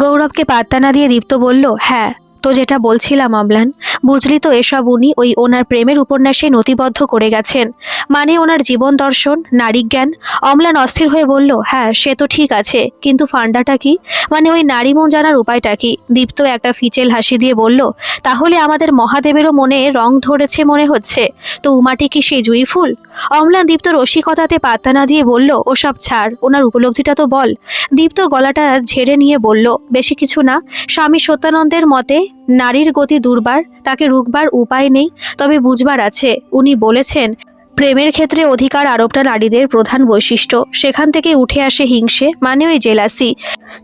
গৌরবকে পাত্তা না দিয়ে দীপ্ত বলল, হ্যাঁ তো যেটা বলছিলাম অম্লান, বুঝলি তো, এসব উনি ওনার প্রেমের উপন্যাসে নথিবদ্ধ করে গেছেন, মানে ওনার জীবন দর্শন, নারী জ্ঞান। অম্লান অস্থির হয়ে বলল, হ্যাঁ সে তো ঠিক আছে, কিন্তু ফান্ডাটা কি, মানে ওই নারী মন জানার উপায়টা কি? দীপ্ত একটা ফিচেল হাসি দিয়ে বলল, তাহলে আমাদের মহাদেবেরও মনে রং ধরেছে মনে হচ্ছে, তো উমাটি কি সেই জুঁই ফুল? অম্লান দীপ্ত রসিকতাতে পাত্তা না দিয়ে বলল, ওসব ছাড়, ওনার উপলব্ধিটা তো বল। দীপ্ত গলাটা ঝেড়ে নিয়ে বলল, বেশি কিছু না, স্বামী সত্যানন্দের মতে নারীর গতি দুর্বার, তাকে রুখবার উপায় নেই, তবে বুঝবার আছে। উনি বলেছেন, প্রেমের ক্ষেত্রে অধিকার আরোপটা নারীদের প্রধান বৈশিষ্ট্য, সেখান থেকে উঠে আসে হিংসে, মানে ওই জেলাসি।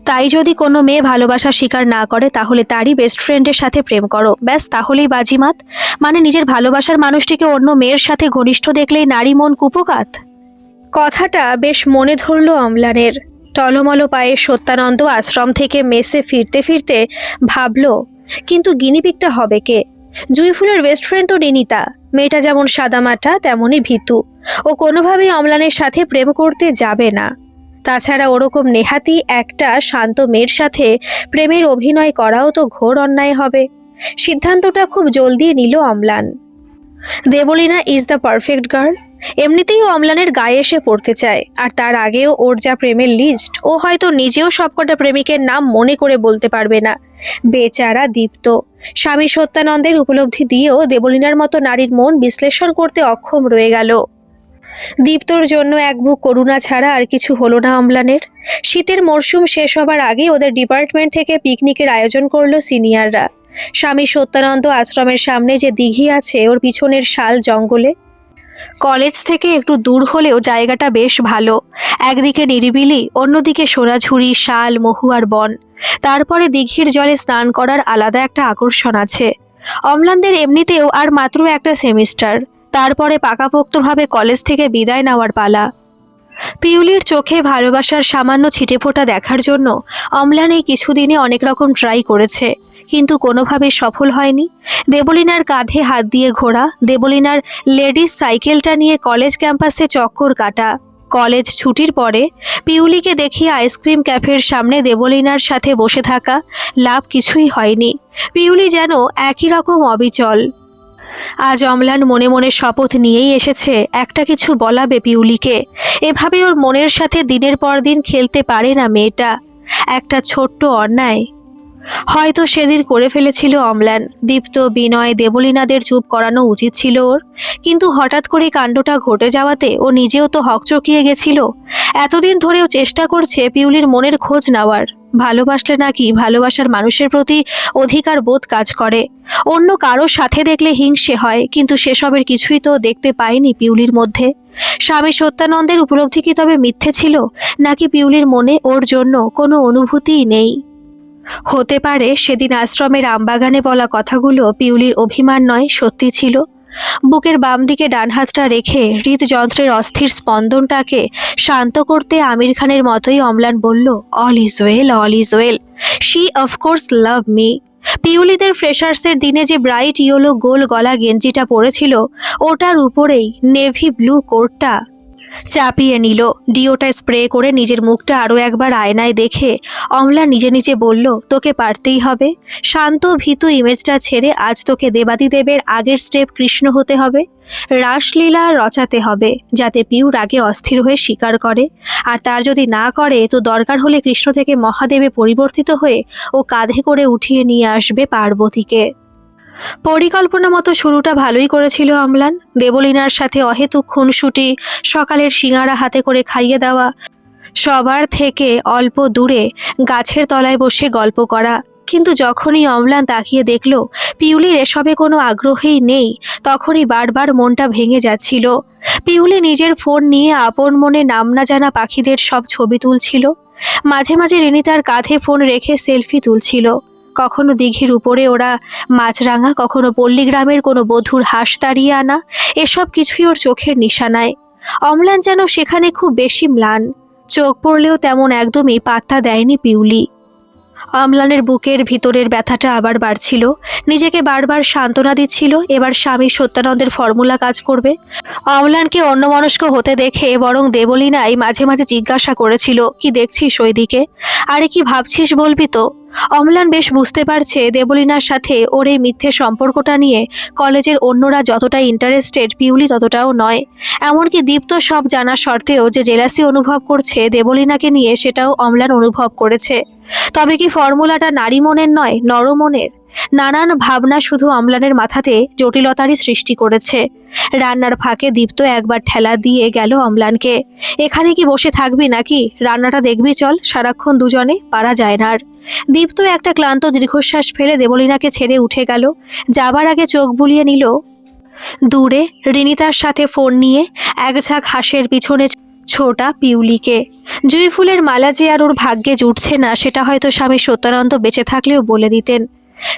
তাই যদি কোনো মেয়ে ভালোবাসা স্বীকার না করে, তাহলে তারই বেস্ট ফ্রেন্ডের সাথে প্রেম করো, ব্যাস, তাহলেই বাজিমাত। মানে নিজের ভালোবাসার মানুষটিকে অন্য মেয়ের সাথে ঘনিষ্ঠ দেখলেই নারী মন কুপোকাত। কথাটা বেশ মনে ধরল অম্লানের। টলমল পায়ে সত্যানন্দ আশ্রম থেকে মেসে ফিরতে ফিরতে ভাবল, কিন্তু গিনিপিগটা হবে কে? জুঁইফুলের বেস্ট ফ্রেন্ড তো রিনিতা, মেয়েটা যেমন সাদামাটা তেমনই ভীতু, ও কোনোভাবেই অম্লানের সাথে প্রেম করতে যাবে না। তাছাড়া ওরকম নেহাতি একটা শান্ত মেয়ের সাথে প্রেমের অভিনয় করাও তো ঘোর অন্যায় হবে। সিদ্ধান্তটা খুব জলদি নিল Amlan. Debolina is the perfect girl. এমনিতেই ও অম্লানের গায়ে এসে পড়তে চায়, আর তার আগেও ওর যা প্রেমের লিস্ট, ও হয়তো নিজেও সবকটা প্রেমিকের নাম মনে করে বলতে পারবে না। বেচারা দীপ্ত স্বামী সত্যানন্দের উপলব্ধি দিয়েও দেবলীনার মতো নারীর মন বিশ্লেষণ করতে অক্ষম রয়ে গেল। দীপ্তর জন্য এক বুক করুণা ছাড়া আর কিছু হলো না অম্লানের। শীতের মরশুম শেষ হবার আগে ওদের ডিপার্টমেন্ট থেকে পিকনিকের আয়োজন করলো সিনিয়ররা। স্বামী সত্যানন্দ আশ্রমের সামনে যে দিঘি আছে, ওর পিছনের শাল জঙ্গলে। কলেজ থেকে একটু দূর হলেও জায়গাটা বেশ ভালো, একদিকে নিরিবিলি, অন্যদিকে সোনাঝুরি, শাল, মহুয়ার বন। তারপরে দিঘির জলে স্নান করার আলাদা একটা আকর্ষণ আছে। অম্লানদের এমনিতেও আর মাত্র একটা সেমিস্টার, তারপরে পাকাপোক্তভাবে কলেজ থেকে বিদায় নেওয়ার পালা। পিউলির চোখে ভালোবাসার সামান্য ছিটেফোঁটা দেখার জন্য অম্লান এই কিছুদিনে অনেক রকম ট্রাই করেছে, কিন্তু কোনোভাবেই সফল হয়নি। দেবলীনার কাঁধে হাত দিয়ে ঘোরা, দেবলীনার লেডিস সাইকেলটা নিয়ে কলেজ ক্যাম্পাসে চক্কর কাটা, কলেজ ছুটির পরে পিউলিকে দেখিয়ে আইসক্রিম ক্যাফের সামনে দেবলীনার সাথে বসে থাকা, লাভ কিছুই হয়নি। পিউলি যেন একই রকম অবিচল। আজ অম্লান মনে মনে শপথ নিয়েই এসেছে, একটা কিছু বলাবে পিউলিকে। এভাবে ওর মনের সাথে দিনের পর দিন খেলতে পারে না মেয়েটা। একটা ছোট্ট অন্যায় হয়তো সেদিন করে ফেলেছিল অম্লান। দীপ্ত, বিনয়, দেবলীনাদের চুপ করানো উচিত ছিল ওর, কিন্তু হঠাৎ করে কাণ্ডটা ঘটে যাওয়াতে ও নিজেও তো হকচকিয়ে গেছিল। এতদিন ধরেও চেষ্টা করছে পিউলির মনের খোঁজ নেওয়ার। ভালোবাসলে নাকি ভালোবাসার মানুষের প্রতি অধিকার বোধ কাজ করে, অন্য কারো সাথে দেখলে হিংসে হয়, কিন্তু সেসবের কিছুই তো দেখতে পায়নি পিউলির মধ্যে। স্বামী সত্যানন্দের উপলব্ধি কি তবে মিথ্যে ছিল, নাকি পিউলির মনে ওর জন্য কোনো অনুভূতিই নেই? হতে পারে সেদিন আশ্রমের আমবাগানে বলা কথাগুলো পিউলির অভিমান নয়, সত্যি ছিল। বুকের বাম দিকে ডান হাতটা রেখে হৃদযন্ত্রের অস্থির স্পন্দনটাকে শান্ত করতে আমির খানের মতোই অম্লান বলল, all is well, all is well, she of course love me. পিউলিদের ফ্রেশার্সের দিনে যে ব্রাইট ইয়েলো গোল গলা গেঞ্জিটা পরেছিল, ওটার উপরেই নেভি ব্লু কোটটা চাপিয়ে নিল। ডিওটা স্প্রে করে নিজের মুখটা আরও একবার আয়নায় দেখে অম্লান নিজে নিজে বলল, তোকে পারতেই হবে। শান্ত ভীতু ইমেজটা ছেড়ে আজ তোকে দেবাদিদেবের আগের স্টেপ কৃষ্ণ হতে হবে। রাসলীলা রচাতে হবে, যাতে পিউর আগে অস্থির হয়ে স্বীকার করে, আর তার যদি না করে তো দরকার হলে কৃষ্ণ থেকে মহাদেবে পরিবর্তিত হয়ে ও কাঁধে করে উঠিয়ে নিয়ে আসবে পার্বতীকে। পরিকল্পনা মতো শুরুটা ভালোই করেছিল অম্লান। দেবলীনার সাথে অহেতুক খুনসুটি, সকালের সিঙাড়া হাতে করে খাইয়ে দেওয়া, সবার থেকে অল্প দূরে গাছের তলায় বসে গল্প করা। কিন্তু যখনই অম্লান তাকিয়ে দেখল পিউলির এসবে কোনো আগ্রহই নেই, তখনই বারবার মনটা ভেঙে যাচ্ছিল। পিউলি নিজের ফোন নিয়ে আপন মনে নাম না জানা পাখিদের সব ছবি তুলছিল। মাঝে মাঝে রিনিতার কাঁধে ফোন রেখে সেলফি তুলছিল। কখনো দিঘির উপরে ওরা মাছরাঙা, কখনো পল্লীগ্রামের কোনো বধূর হাঁস তাড়িয়ে আনা, এসব কিছুই ওর চোখের নিশানায়। অম্লান যেন সেখানে খুব বেশি ম্লান, চোখ পড়লেও তেমন একদমই পাত্তা দেয়নি পিউলি। অম্লানের বুকের ভিতরের ব্যথাটা আবার বাড়ছিল, নিজেকে বারবার সান্ত্বনা দিচ্ছিল এবার স্বামী সত্যানন্দের ফর্মুলা কাজ করবে। অম্লানকে অন্যমনস্ক হতে দেখে বরং দেবলীনাই মাঝে মাঝে জিজ্ঞাসা করেছিল, কি দেখছিস ওইদিকে? আরে কি ভাবছিস বলবি তো? অম্লান বেশ বুঝতে পারছে দেবলীনার সাথে ওর এই মিথ্যে সম্পর্কটা নিয়ে কলেজের অন্যরা যতটা ইন্টারেস্টেড পিউলি ততটাও নয়। এমনকি দীপ্ত সব জানা সত্ত্বেও যে জেলাসি অনুভব করছে দেবলীনাকে নিয়ে, সেটাও অম্লান অনুভব করেছে। তবে কি ফর্মুলাটা নারী মনের নয়, নরমনের? নানান ভাবনা শুধু অম্লানের মাথাতে জটিলতারই সৃষ্টি করেছে। রান্নার ফাঁকে দীপ্ত একবার ঠেলা দিয়ে গেল অম্লানকে। এখানে কি বসে থাকবি নাকি? রান্নাটা দেখবি চল, সারাক্ষণ দুজনে পারা যায় না আর। দীপ্ত একটা ক্লান্ত দীর্ঘশ্বাস ফেলে দেবলীনাকে ছেড়ে উঠে গেল। যাবার আগে চোখ বুলিয়ে নিল দূরে রিনিতার সাথে ফোন নিয়ে এক ঝাঁক হাঁসের পিছনে ছোটা পিউলিকে। জুঁই ফুলের মালা যে আর ওর ভাগ্যে জুটছে না, সেটা হয়তো স্বামী সত্যানন্দ বেঁচে থাকলেও বলে দিতেন।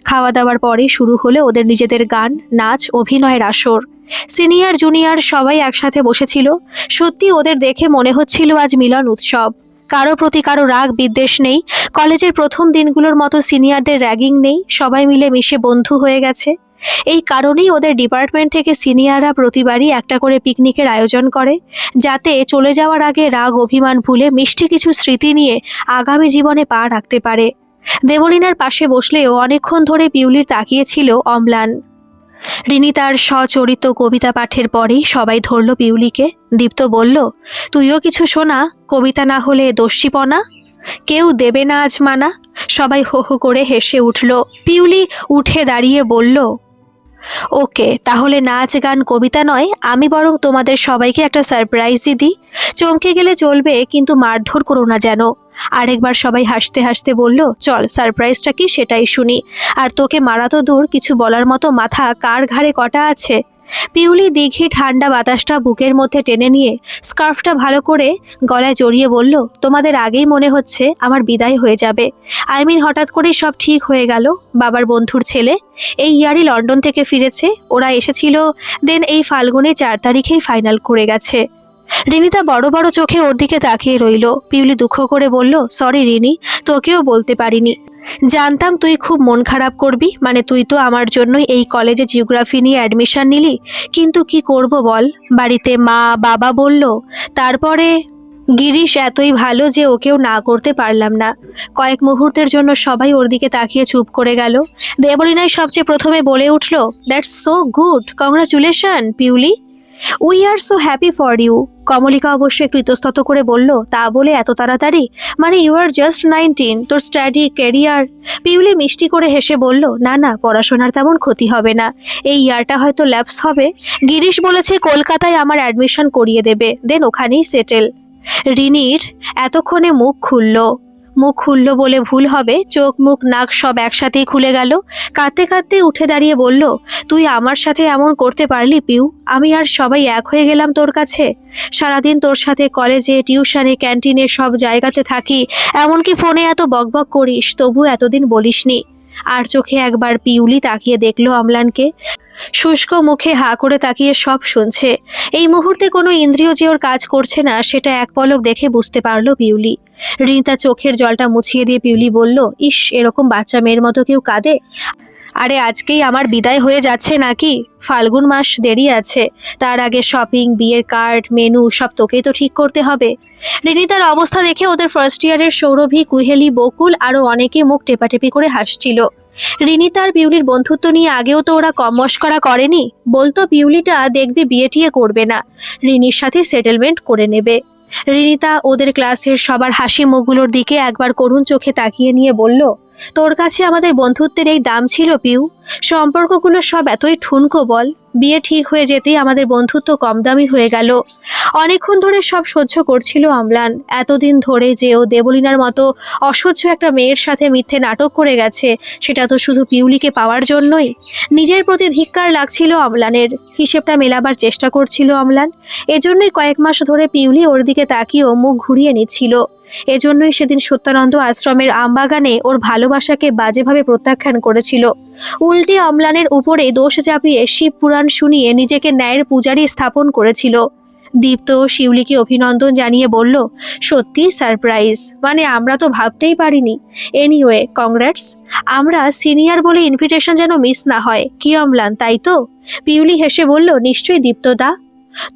খাওয়া দাওয়ার পরেই শুরু হলো ওদের নিজেদের গান, নাচ, অভিনয়ের আসর। সিনিয়র জুনিয়র সবাই একসাথে বসেছিল। সত্যি ওদের দেখে মনে হচ্ছিল আজ মিলন উৎসব। কারো প্রতি কারো রাগ বিদ্বেষ নেই। কলেজের প্রথম দিনগুলোর মতো সিনিয়রদের র্যাগিং নেই। সবাই মিলে মিশে বন্ধু হয়ে গেছে। এই কারণেই ওদের ডিপার্টমেন্ট থেকে সিনিয়ররা প্রতিবারই একটা করে পিকনিকের আয়োজন করে, যাতে চলে যাওয়ার আগে রাগ অভিমান ভুলে মিষ্টি কিছু স্মৃতি নিয়ে আগামী জীবনে পা রাখতে পারে। দেবলীনার পাশে বসলেও অনেকক্ষণ ধরে পিউলির তাকিয়েছিল অম্লান। রিনি তার স্বচরিত কবিতা পাঠের পরেই সবাই ধরল পিউলিকে। দীপ্ত বলল, তুইও কিছু শোনা, কবিতা না হলে দস্যিপনা। কেউ দেবে না আজ মানা। সবাই হো হো করে হেসে উঠল। পিউলি উঠে দাঁড়িয়ে বলল, ওকে, তাহলে নাচ গান কবিতা নয়, আমি বরং তোমাদের সবাইকে একটা সারপ্রাইজই দিই। চমকে গেলে চলবে, কিন্তু মারধর করো না যেন। আরেকবার সবাই হাসতে হাসতে বলল, চল সারপ্রাইজটা কি সেটাই শুনি। আর তোকে মারা তো দূর, কিছু বলার মতো মাথা কার ঘাড়ে কটা আছে? পিউলি দীঘি ঠান্ডা বাতাসটা বুকের মধ্যে টেনে নিয়ে স্কার্ফটা ভালো করে গলায় জড়িয়ে বলল, তোমাদের আগেই মনে হচ্ছে আমার বিদায় হয়ে যাবে। হঠাৎ করেই সব ঠিক হয়ে গেল। বাবার বন্ধুর ছেলে এই ইয়ারই লন্ডন থেকে ফিরেছে। ওরা এসেছিল, দেন এই ফাল্গুনে 4 তারিখেই ফাইনাল করে গেছে। রিনিতা বড় বড় চোখে ওর দিকে তাকিয়ে রইল। পিউলি দুঃখ করে বলল, সরি রিনি, তোকেও বলতে পারিনি। জানতাম তুই খুব মন খারাপ করবি, মানে তুই তো আমার জন্যই এই কলেজে জিওগ্রাফি নিয়ে অ্যাডমিশন নিলি। কিন্তু কি করব বল, বাড়িতে মা বাবা বলল, তারপরে গিরিশ এতই ভালো যে ওকেও না করতে পারলাম না। কয়েক মুহূর্তের জন্য সবাই ওর দিকে তাকিয়ে চুপ করে গেল। দেবলীনাই সবচেয়ে প্রথমে বলে উঠল, that's so good, congratulation Piuli, we are so happy for you. Kamalika অবশ্য একটু ইতস্তত করে বলল, তা বলে এত তাড়াতাড়ি? মানে ইউ আর জাস্ট 19, তোর স্টাডি ক্যারিয়ার। পিউলি মিষ্টি করে হেসে বলল, না না, পড়াশোনার তেমন ক্ষতি হবে না, এই ইয়ারটা হয়তো ল্যাপস হবে। গিরিশ বলেছে কলকাতায় আমার অ্যাডমিশন করিয়ে দেবে, দেন ওখানেই সেটেল। রিনির এতক্ষণে মুখ খুলল বলে ভুল হবে, চোখ মুখ নাক সব একসাথেই খুলে গেল। কাঁদতে কাঁদতে উঠে দাঁড়িয়ে বলল, তুই আমার সাথে এমন করতে পারলি পিউ? আমি আর সবাই এক হয়ে গেলাম তোর কাছে। সারাদিন তোর সাথে কলেজে, টিউশনে, ক্যান্টিনে সব জায়গাতে থাকি, এমনকি ফোনে এত বকবক করিস, তবু এতদিন বলিসনি। আর চোখে একবার পিউলি তাকিয়ে দেখলো অম্লানকে। শুষ্ক মুখে হা করে তাকিয়ে সব শুনছে। এই মুহূর্তে কোনো ইন্দ্রিয় যে ওর কাজ করছে না, সেটা এক পলক দেখে বুঝতে পারলো পিউলি। রিনিতা চোখের জলটা মুছিয়ে দিয়ে পিউলি বলল, ইস, এরকম বাচ্চা মেয়ের মতো কেউ কাঁদে? আরে আজকেই আমার বিদায় হয়ে যাচ্ছে নাকি? ফাল্গুন মাস দেরি আছে। তার আগে শপিং, বিয়ের কার্ড, মেনু সব তোকেই তো ঠিক করতে হবে। রিনিতার অবস্থা দেখে ওদের ফার্স্ট ইয়ারের সৌরভী, কুহেলি, বকুল আরও অনেকে মুখ টেপাটেপি করে হাসছিল। রিনিতা আর পিউলির বন্ধুত্ব নিয়ে আগেও তো ওরা কম মস্করা করেনি। বলতো পিউলিটা দেখবি বিয়ে টিয়ে করবে না, রিনির সাথে সেটেলমেন্ট করে নেবে। রিনিতা ওদের ক্লাসের সবার হাসি মুখগুলোর দিকে একবার করুণ চোখে তাকিয়ে নিয়ে বলল, তোর কাছে আমাদের বন্ধুত্বের এই দাম ছিল পিউ? সম্পর্কগুলো সব এতই ঠুনকো বল? বিয়ে ঠিক হয়ে যেতেই আমাদের বন্ধুত্ব কম দামি হয়ে গেল। অনেকক্ষণ ধরে সব সহ্য করছিল অম্লান। এতদিন ধরে যে ও দেবলীনার মতো অসহ্য একটা মেয়ের সাথে মিথ্যে নাটক করে গেছে, সেটা তো শুধু পিউলিকে পাওয়ার জন্যই। নিজের প্রতি ধিক্কার লাগছিল অম্লানের। হিসেবটা মেলাবার চেষ্টা করছিল অম্লান। এজন্যই কয়েক মাস ধরে পিউলি ওর দিকে তাকিয়েও মুখ ঘুরিয়ে নিচ্ছিল। এজন্যই সেদিন সত্যানন্দ আশ্রমের আমবাগানে ওর ভালোবাসাকে বাজেভাবে প্রত্যাখ্যান করেছিল। উল্টে অম্লানের উপরে দোষ চাপিয়ে শিব পুরাণ শুনিয়ে নিজেকে ন্যায়ের পূজারী স্থাপন করেছিল। দীপ্ত শিউলিকে অভিনন্দন জানিয়ে বলল, সত্যি সারপ্রাইজ, মানে আমরা তো ভাবতেই পারিনি। Anyway congrats. আমরা সিনিয়র বলে ইনভিটেশন যেন মিস না হয়, কি অম্লান, তাই তো? পিউলি হেসে বলল, নিশ্চয়ই দীপ্তদা।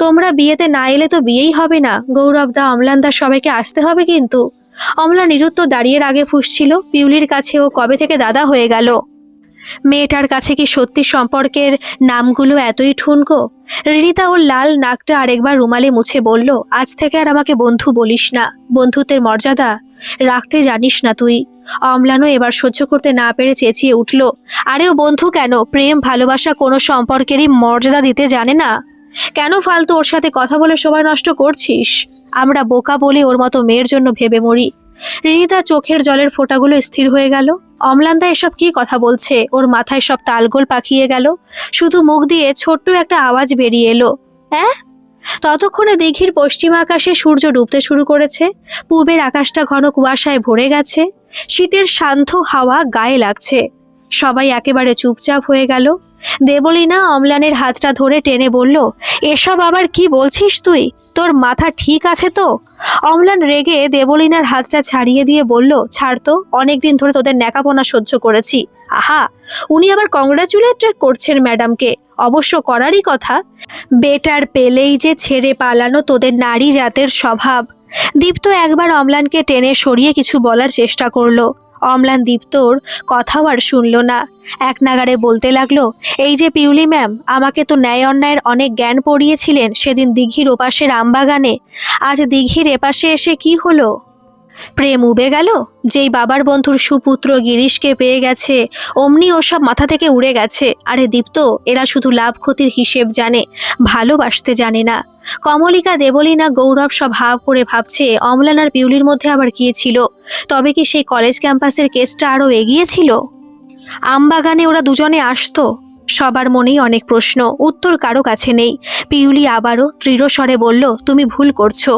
তোমরা বিয়েতে না এলে তো বিয়েই হবে না। গৌরবদা, অম্লানদা সবাইকে আসতে হবে কিন্তু। অমলা নিরুত্তর দাঁড়িয়ে আগে ফুঁসছিল। পিউলির কাছে ও কবে থেকে দাদা হয়ে গেল? মেয়েটার কাছে কি সত্যি সম্পর্কের নামগুলো এতই ঠুনকো? রিনিতা ওর লাল নাকটা আরেকবার রুমালে মুছে বলল, আজ থেকে আর আমাকে বন্ধু বলিস না। বন্ধুত্বের মর্যাদা রাখতে জানিস না তুই। অম্লানও এবার সহ্য করতে না পেরে চেঁচিয়ে উঠল, আরে ও বন্ধু কেন? প্রেম ভালোবাসা কোনো সম্পর্কেরই মর্যাদা দিতে জানে না। কেন ফালতু ওর সাথে কথা বলে সময় নষ্ট করছিস? আমরা বোকা বলে ওর মতো মেয়ের জন্য ভেবে মরি। রিনিতার চোখের জলের ফোঁটাগুলো স্থির হয়ে গেল। অম্লানদা এসব কি কথা বলছে? ওর মাথায় সব তালগোল পাকিয়ে গেল। শুধু মুখ দিয়ে ছোট্ট একটা আওয়াজ বেরিয়ে এলো, হ্যাঁ। ততক্ষণে দিঘির পশ্চিম আকাশে সূর্য ডুবতে শুরু করেছে। পূবের আকাশটা ঘন কুয়াশায় ভরে গেছে। শীতের শান্ত হাওয়া গায়ে লাগছে। সবাই একেবারে চুপচাপ হয়ে গেল। দেবলীনা অম্লানের হাতটা ধরে টেনে বলল, এসব আবার কি বলছিস তুই? তোর মাথা ঠিক আছে তো? অম্লান রেগে দেবলীনার হাতটা ছাড়িয়ে দিয়ে বলল, ছাড় তো, অনেকদিন ধরে তোদের ন্যাকাপনা সহ্য করেছি। আহা, উনি আবার কংগ্রাচুলেট করছেন ম্যাডামকে। অবশ্য করারই কথা। বেটার পেলেই যে ছেড়ে পালানো তোদের নারী জাতের স্বভাব। দীপ্ত একবার অম্লানকে টেনে সরিয়ে কিছু বলার চেষ্টা করলো। অম্লান দীপ্তর কথাও আর শুনল না। এক নাগাড়ে বলতে লাগলো, এই যে পিউলি ম্যাম, আমাকে তো ন্যায় অন্যায়ের অনেক জ্ঞান পড়িয়েছিলেন সেদিন দিঘির ওপাশের আমবাগানে। আজ দিঘির এপাশে এসে কি হলো? প্রেম উবে গেল? যেই বাবার বন্ধুর সুপুত্র গিরিশকে পেয়ে গেছে অমনি ওসব মাথা থেকে উড়ে গেছে। আরে দীপ্ত, এরা শুধু লাভ ক্ষতির হিসেব জানে, ভালোবাসতে জানে না। কমলিকা, দেবলীনা, গৌরব সব হাব করে ভাবছে অম্লান আর পিউলির মধ্যে আবার কি ছিল। তবে কি সেই কলেজ ক্যাম্পাসের কেসটা আরও এগিয়েছিল? আমবাগানে ওরা দুজনে আসতো? সবার মনেই অনেক প্রশ্ন, উত্তর কারো কাছে নেই। পিউলি আবারও দৃঢ় স্বরে বলল, তুমি ভুল করছো।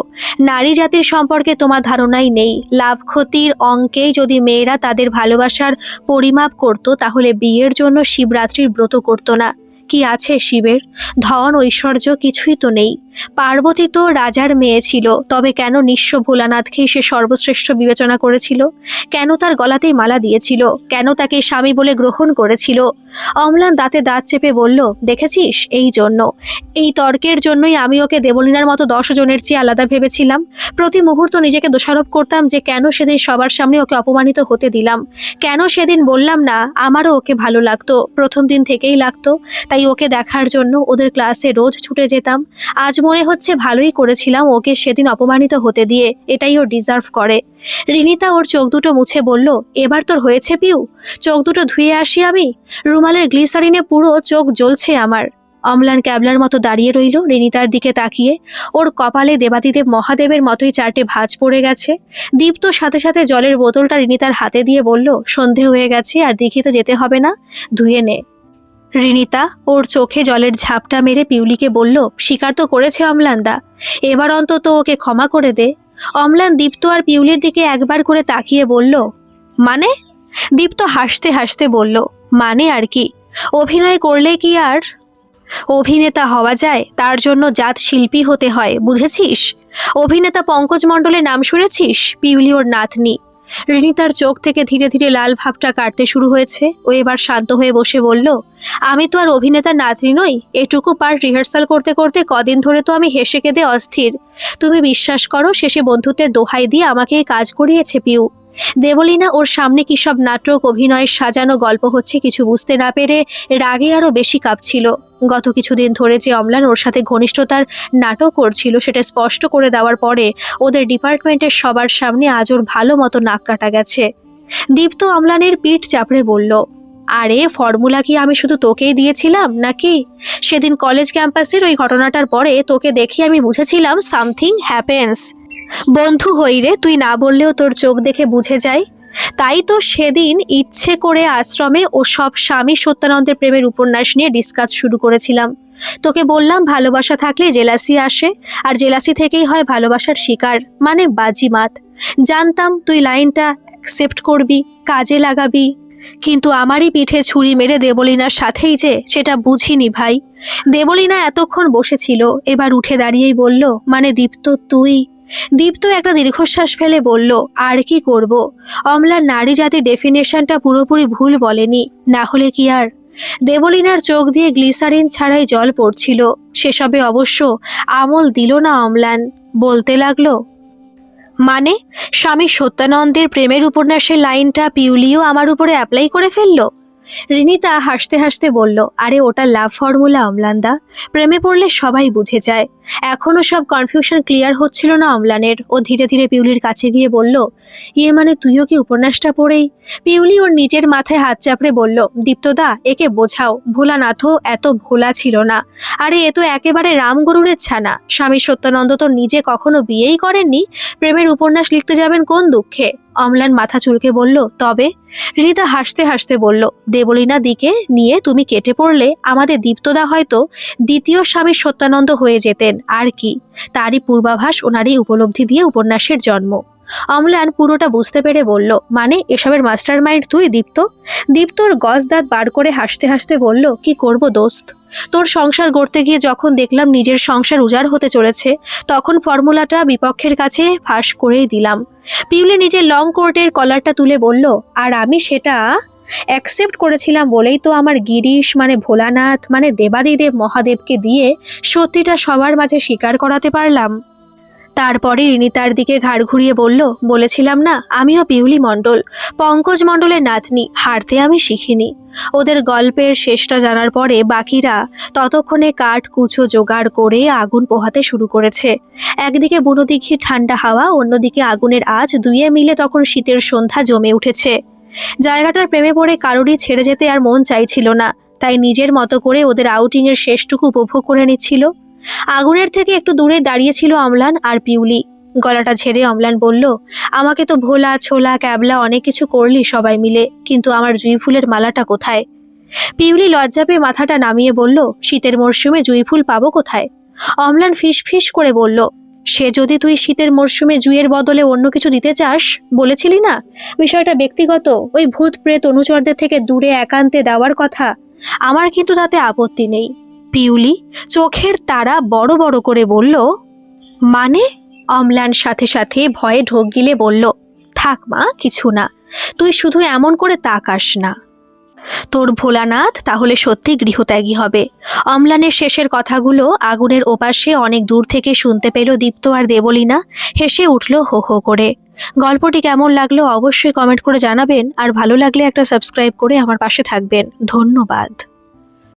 নারী জাতির সম্পর্কে তোমার ধারণাই নেই। লাভ ক্ষতির অঙ্কেই যদি মেয়েরা তাদের ভালোবাসার পরিমাপ করত, তাহলে বিয়ের জন্য শিবরাত্রির ব্রত করতো না। কি আছে শিবের? ধন ঐশ্বর্য কিছুই তো নেই। পার্বতী তো রাজার মেয়ে ছিল, তবে কেন নিঃস্ব ভোলানাথকেই সে সর্বশ্রেষ্ঠ বিবেচনা করেছিল? কেন তার গলাতেই মালা দিয়েছিল? কেন তাকে স্বামী বলে গ্রহণ করেছিল? অম্লান দাঁতে দাঁত চেপে বলল, দেখেছিস, এই জন্য, এই তর্কের জন্যই আমি ওকে দেবলীনার মতো 10 জনের চেয়ে আলাদা ভেবেছিলাম। প্রতি মুহূর্ত নিজেকে দোষারোপ করতাম যে কেন সেদিন সবার সামনে ওকে অপমানিত হতে দিলাম। কেন সেদিন বললাম না আমারও ওকে ভালো লাগতো, প্রথম দিন থেকেই লাগতো। তাই ওকে দেখার জন্য ওদের ক্লাসে রোজ ছুটে যেতাম। আজ মনে হচ্ছে ভালোই করেছিলাম ওকে সেদিন অপমানিত হতে দিয়ে। এটাই ও ডিজার্ভ করে। রিনিতা ওর চোখ দুটো মুছে বলল, এবার তোর হয়েছে পিউ, চোখ দুটো ধুয়ে আসি আমি। রুমালের গ্লিসারিনে পুরো চোখ জ্বলছে আমার। অম্লান ক্যাবলার মতো দাঁড়িয়ে রইল রিনিতার দিকে তাকিয়ে। ওর কপালে দেবাদিদেব মহাদেবের মতোই 4টে ভাঁজ পড়ে গেছে। দীপ্ত সাথে সাথে জলের বোতলটা রিনিতার হাতে দিয়ে বলল, সন্ধে হয়ে গেছে, আর দিঘিতে যেতে হবে না, ধুয়ে নে। রিনিতা ওর চোখে জলের ঝাপটা মেরে পিউলিকে বলল, স্বীকার তো করেছে অম্লানদা, এবার অন্তত ওকে ক্ষমা করে দে। অম্লান দীপ্ত আর পিউলির দিকে একবার করে তাকিয়ে বলল, মানে? দীপ্ত হাসতে হাসতে বলল, মানে আর কি, অভিনয় করলে কি আর অভিনেতা হওয়া যায়? তার জন্য জাত শিল্পী হতে হয়, বুঝেছিস? অভিনেতা পঙ্কজ মণ্ডলের নাম শুনেছিস? পিউলি ওর নাতনি। রিনিতার চোখ থেকে ধীরে ধীরে লাল ভাবটা কাটতে শুরু হয়েছে। ও এবার শান্ত হয়ে বসে বলল, আমি তো আর অভিনেতার নাতনি নই। এটুকু পার্ট রিহার্সাল করতে করতে কদিন ধরে তো আমি হেসে কেঁদে অস্থির। তুমি বিশ্বাস করো, শেষে বন্ধুত্বের দোহাই দিয়ে আমাকে এই কাজ করিয়েছে পিউ। দেবলীনা ওর সামনে কি সব নাটক অভিনয়ের সাজানো গল্প হচ্ছে কিছু বুঝতে না পেরে রাগে আরো বেশি কাঁপছিল। গত কিছুদিন ধরে যে অম্লান ওর সাথে ঘনিষ্ঠতার নাটক করছিল সেটা স্পষ্ট করে দেওয়ার পরে ওদের ডিপার্টমেন্টের সবার সামনে আজ ওর ভালো মতো নাক কাটা গেছে। দীপ্ত অম্লানের পিঠ চাপড়ে বলল, আরে ফর্মুলা কি আমি শুধু তোকেই দিয়েছিলাম নাকি? সেদিন কলেজ ক্যাম্পাসের ওই ঘটনাটার পরে তোকে দেখে আমি বুঝেছিলাম সামথিং হ্যাপেন্স। বন্ধু হই রে, তুই না বললেও তোর চোখ দেখে বুঝে যাই। তাই তো সেদিন ইচ্ছে করে আশ্রমে ও সব স্বামী সত্যানন্দের প্রেমের উপন্যাস নিয়ে ডিসকাস শুরু করেছিলাম। তোকে বললাম ভালোবাসা থাকলে জেলাসি আসে, আর জেলাসি থেকেই হয় ভালোবাসার শিকার, মানে বাজিমাত। জানতাম তুই লাইনটা অ্যাকসেপ্ট করবি, কাজে লাগাবি, কিন্তু আমারই পিঠে ছুরি মেরে দেবলীনার সাথেই যে, সেটা বুঝিনি ভাই। দেবলীনা এতক্ষণ বসেছিল, এবার উঠে দাঁড়িয়েই বলল, মানে দীপ্ত তুই? দীপ্ত একটা দীর্ঘশ্বাস ফেলে বলল, আর কি করব? অম্লার নারী জাতির ডেফিনেশনটা পুরোপুরি ভুল বলেনি, না হলে কি আর। দেবলীনার চোখ দিয়ে গ্লিসারিন ছাড়াই জল পড়ছিল। সেসবে অবশ্য আমল দিল না অম্লান। বলতে লাগলো, মানে স্বামী সত্যানন্দের প্রেমের উপন্যাসের লাইনটা পিউলিও আমার উপরে অ্যাপ্লাই করে ফেললো? রিনিতা হাসতে হাসতে বলল, আরে ওটা লাভ ফর্মুলা অম্লানদা, প্রেমে পড়লে সবাই বুঝে যায়। এখনো সব কনফিউশন ক্লিয়ার হচ্ছিল না অম্লানের। ও ধীরে ধীরে পিউলির কাছে গিয়ে বলল, ইয়ে মানে তুইও কি উপন্যাসটা পড়েই? পিউলি ওর নিজের মাথায় হাত চাপড়ে বলল, দীপ্তদা একে বোঝাও, ভোলানাথও এত ভোলা ছিল না। আরে এ তো একেবারে রামগরুরের ছানা। স্বামী সত্যানন্দ তো নিজে কখনো বিয়েই করেননি, প্রেমের উপন্যাস লিখতে যাবেন কোন দুঃখে? অম্লান মাথা চুলকে বলল, তবে? রিতা হাসতে হাসতে বলল, দেবলীনা দিকে নিয়ে তুমি কেটে পড়লে আমাদের দীপ্তদা হয়তো দ্বিতীয় স্বামী সত্যানন্দ হয়ে যেতেন, আর কি। তারই পূর্বাভাস ওনারই উপলব্ধি দিয়ে উপন্যাসের জন্ম। অম্লান পুরোটা বুঝতে পেরে বলল, মানে এসবের মাস্টার মাইন্ড তুই দীপ্ত? দীপ্তর গজ দাঁত বার করে হাসতে হাসতে বলল, কি করব দোস্ত, তোর সংসার গড়তে গিয়ে যখন দেখলাম নিজের সংসার উজাড় হতে চলেছে, তখন ফর্মুলাটা বিপক্ষের কাছে ফাঁস করেই দিলাম। পিউলি নিজের লং কোর্টের কলারটা তুলে বলল, আর আমি সেটা অ্যাকসেপ্ট করেছিলাম বলেই তো আমার গিরিশ মানে ভোলানাথ মানে দেবাদিদেব মহাদেবকে দিয়ে সত্যিটা সবার মাঝে স্বীকার করাতে পারলাম। তারপরে রিনিতার দিকে ঘাড় ঘুরিয়ে বলল, বলেছিলাম না আমিও পিউলি মণ্ডল, পঙ্কজ মণ্ডলের নাতনি, হারতে আমি শিখিনি। ওদের গল্পের শেষটা জানার পরে বাকিরা ততক্ষণে কাঠ কুচো জোগাড় করে আগুন পোহাতে শুরু করেছে। একদিকে বুনোদিঘির ঠান্ডা হাওয়া, অন্যদিকে আগুনের আঁচ, দুইয়ে মিলে তখন শীতের সন্ধ্যা জমে উঠেছে। জায়গাটার প্রেমে পড়ে কারোরই ছেড়ে যেতে আর মন চাইছিল না, তাই নিজের মতো করে ওদের আউটিংয়ের শেষটুকু উপভোগ করে নিচ্ছিল। আগুনের থেকে একটু দূরে দাঁড়িয়েছিল অম্লান আর পিউলি। গলাটা ঝেড়ে অম্লান বলল, আমাকে তো ভোলা ছোলা ক্যাবলা অনেক কিছু করলি সবাই মিলে, কিন্তু আমার জুঁই ফুলের মালাটা কোথায়? পিউলি লজ্জা পেয়ে মাথাটা নামিয়ে বলল, শীতের মরশুমে জুঁই ফুল পাবো কোথায়? অম্লান ফিস ফিস করে বলল, সে যদি তুই শীতের মরশুমে জুঁইয়ের বদলে অন্য কিছু দিতে চাস, বলেছিলি না বিষয়টা ব্যক্তিগত, ওই ভূত প্রেত অনুচরদের থেকে দূরে একান্তে দেওয়ার কথা, আমার কিন্তু তাতে আপত্তি নেই। পিউলি চোখের তারা বড় বড় করে বলল, মানে? অম্লান সাথে সাথে ভয়ে ঢোক গিলে বলল, থাক মা, কিছু না, তুই শুধু এমন করে তাকাস না। তোর ভোলানাথ তাহলে সত্যি গৃহত্যাগী হবে। অম্লানের শেষের কথাগুলো আগুনের ওপাশে অনেক দূর থেকে শুনতে পেল দীপ্ত আর দেবলীনা। হেসে উঠল হো হো করে। গল্পটি কেমন লাগলো অবশ্যই কমেন্ট করে জানাবেন, আর ভালো লাগলে একটা সাবস্ক্রাইব করে আমার পাশে থাকবেন। ধন্যবাদ।